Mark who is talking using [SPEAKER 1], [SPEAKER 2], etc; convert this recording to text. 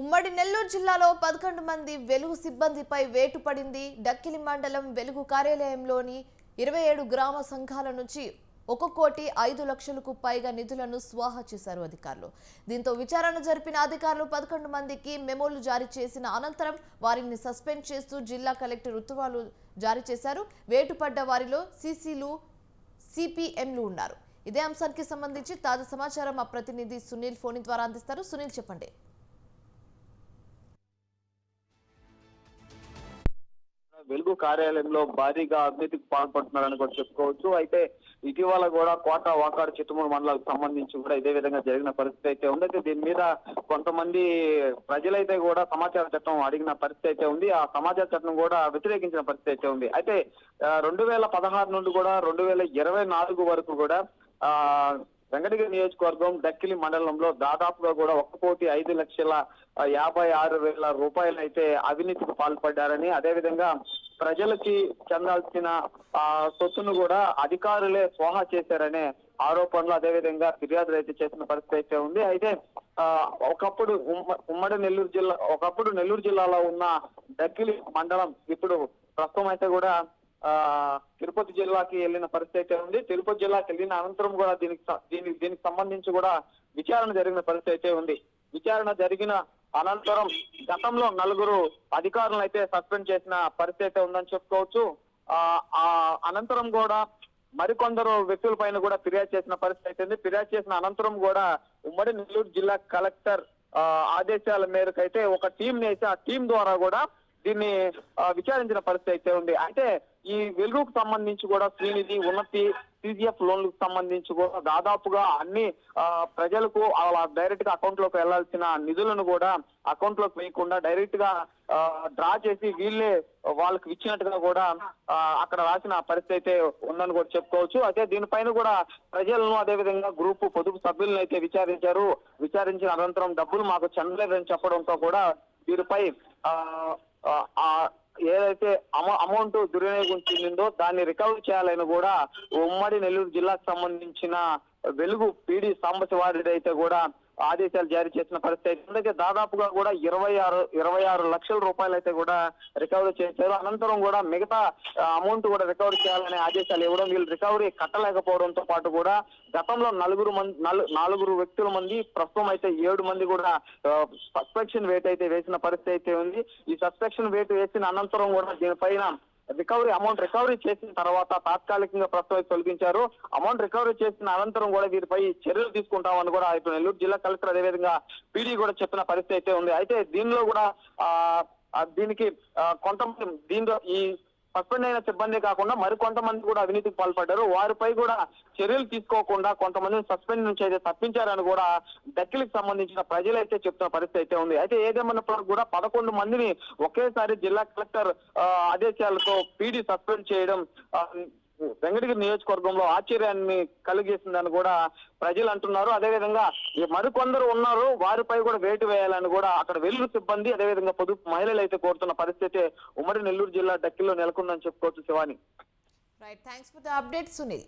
[SPEAKER 1] ఉమ్మడి నెల్లూరు జిల్లాలో 11 మంది వెలుగు సిబ్బందిపై వేటు పడింది. డక్కిలి మండలం వెలుగు కార్యాలయంలోని 27 గ్రామ సంఘాల నుంచి 1,05,00,000కు పైగా నిధులను స్వాహా చేశారు అధికారులు. దీంతో విచారణ జరిపిన అధికారులు 11 మందికి మెమోలు జారీ చేసిన అనంతరం వారిని సస్పెండ్ చేస్తూ జిల్లా కలెక్టర్ ఉత్తర్వులు జారీ చేశారు. వేటుపడ్డ వారిలో సీసీలు, సిపిఎంలు ఉన్నారు. ఇదే అంశానికి సంబంధించి తాజా సమాచారం మా ప్రతినిధి సునీల్ ఫోన్ ద్వారా అందిస్తారు. సునీల్, చెప్పండి.
[SPEAKER 2] వెలుగు కార్యాలయంలో భారీగా అవినీతికి పాల్పడుతున్నారని కూడా చెప్పుకోవచ్చు. అయితే ఇటీవల కూడా కోట, వాకాడు, చిత్తమూరు మండలాలకు సంబంధించి కూడా ఇదే విధంగా జరిగిన పరిస్థితి అయితే ఉంది. అయితే దీని మీద కొంతమంది ప్రజలైతే కూడా సమాచార చట్టం అడిగిన పరిస్థితి అయితే ఉంది. ఆ సమాచార చట్టం కూడా వ్యతిరేకించిన పరిస్థితి అయితే ఉంది. అయితే 2016 నుండి కూడా 2024 వరకు కూడా వెంకటగిరి నియోజకవర్గం డక్కిలి మండలంలో దాదాపుగా కూడా 1,05,56,000 రూపాయలు అయితే అవినీతికి పాల్పడ్డారని, అదేవిధంగా ప్రజలకి చెందాల్సిన సొత్తును కూడా అధికారులే స్వాహా చేశారనే ఆరోపణలు, అదేవిధంగా ఫిర్యాదులు అయితే చేసిన పరిస్థితి అయితే ఉంది. అయితే ఒకప్పుడు నెల్లూరు జిల్లాలో ఉన్న డక్కిలి మండలం ఇప్పుడు ప్రస్తుతం అయితే కూడా తిరుపతి జిల్లాకి వెళ్ళిన పరిస్థితి అయితే ఉంది. తిరుపతి జిల్లాకి వెళ్ళిన అనంతరం కూడా దీనికి సంబంధించి కూడా విచారణ జరిగిన పరిస్థితి అయితే ఉంది. విచారణ జరిగిన అనంతరం గతంలో 4 అధికారులను అయితే సస్పెండ్ చేసిన పరిస్థితి అయితే ఉందని చెప్పుకోవచ్చు. ఆ అనంతరం కూడా మరికొందరు వ్యక్తుల పైన కూడా ఫిర్యాదు చేసిన పరిస్థితి అయితే ఉంది. ఫిర్యాదు చేసిన అనంతరం కూడా ఉమ్మడి నెల్లూరు జిల్లా కలెక్టర్ ఆదేశాల మేరకు అయితే ఒక టీం వేసి ఆ టీం ద్వారా కూడా దీన్ని విచారించిన పరిస్థితి అయితే ఉంది. అయితే ఈ వెలుగుకు సంబంధించి కూడా శ్రీనిధి, ఉన్నతి, సిజిఎఫ్ లోన్లకు సంబంధించి కూడా దాదాపుగా అన్ని ప్రజలకు డైరెక్ట్ గా అకౌంట్ లోకి వెళ్లాల్సిన నిధులను కూడా అకౌంట్ లోకి వేయకుండా డైరెక్ట్ గా డ్రా చేసి వీళ్ళే వాళ్ళకి ఇచ్చినట్టుగా కూడా అక్కడ రాసిన పరిస్థితి అయితే ఉందని కూడా చెప్పుకోవచ్చు. అయితే దీనిపైన కూడా ప్రజలను, అదేవిధంగా గ్రూపు పొదుపు సభ్యులను అయితే విచారించారు. విచారించిన అనంతరం డబ్బులు మాకు చెందలేదని చెప్పడంతో కూడా వీరిపై ఏదైతే అమౌంట్ దుర్వినియోగం చెందిందో దాన్ని రికవరీ చేయాలని కూడా ఉమ్మడి నెల్లూరు జిల్లాకు సంబంధించిన వెలుగు పీడి సాంబశివారెడ్డి అయితే కూడా ఆదేశాలు జారీ చేసిన పరిస్థితి. అందుకే దాదాపుగా కూడా 26 లక్షల రూపాయలు అయితే కూడా రికవరీ చేశారు. అనంతరం కూడా మిగతా అమౌంట్ కూడా రికవరీ చేయాలనే ఆదేశాలు ఇవ్వడం, వీళ్ళు రికవరీ కట్టలేకపోవడంతో పాటు కూడా గతంలో 4 వ్యక్తుల మంది, ప్రస్తుతం అయితే 7 మంది కూడా సస్పెక్షన్ వేట్ అయితే వేసిన పరిస్థితి అయితే ఉంది. ఈ సస్పెక్షన్ వేట్ వేసిన అనంతరం కూడా దీనిపైన అమౌంట్ రికవరీ చేసిన తర్వాత తాత్కాలికంగా ప్రస్తుతం తొలగించారు. అమౌంట్ రికవరీ చేసిన అనంతరం కూడా వీరిపై చర్యలు తీసుకుంటామని కూడా ఇప్పుడు నెల్లూరు జిల్లా కలెక్టర్ అదేవిధంగా పీడీ కూడా చెప్పిన పరిస్థితి అయితే ఉంది. అయితే దీనిలో కూడా దీనికి కొంతమంది దీంట్లో ఈ సస్పెండ్ అయిన సిబ్బంది కాకుండా మరికొంతమంది కూడా అవినీతికి పాల్పడ్డారు. వారిపై కూడా చర్యలు తీసుకోకుండా కొంతమందిని సస్పెండ్ నుంచి అయితే తప్పించారని కూడా డక్కిలికి సంబంధించిన ప్రజలైతే చెప్తున్న పరిస్థితి అయితే ఉంది. అయితే ఏదేమన్నప్పుడు కూడా 11 మందిని ఒకేసారి జిల్లా కలెక్టర్ ఆదేశాలతో పీడీ సస్పెండ్ చేయడం వెంకటగిరి నియోజకవర్గంలో ఆశ్చర్యాన్ని కలిగేసిందని కూడా ప్రజలు అంటున్నారు. అదేవిధంగా మరికొందరు ఉన్నారు, వారిపై కూడా వేటు వేయాలని కూడా అక్కడ వెలుగు సిబ్బంది, అదేవిధంగా పొదుపు మహిళలు అయితే కోరుతున్న పరిస్థితి ఉమ్మడి నెల్లూరు జిల్లా డక్కిల్లో నెలకొందని చెప్పుకోవచ్చు. Shivani,
[SPEAKER 1] right, thanks for the update Sunil.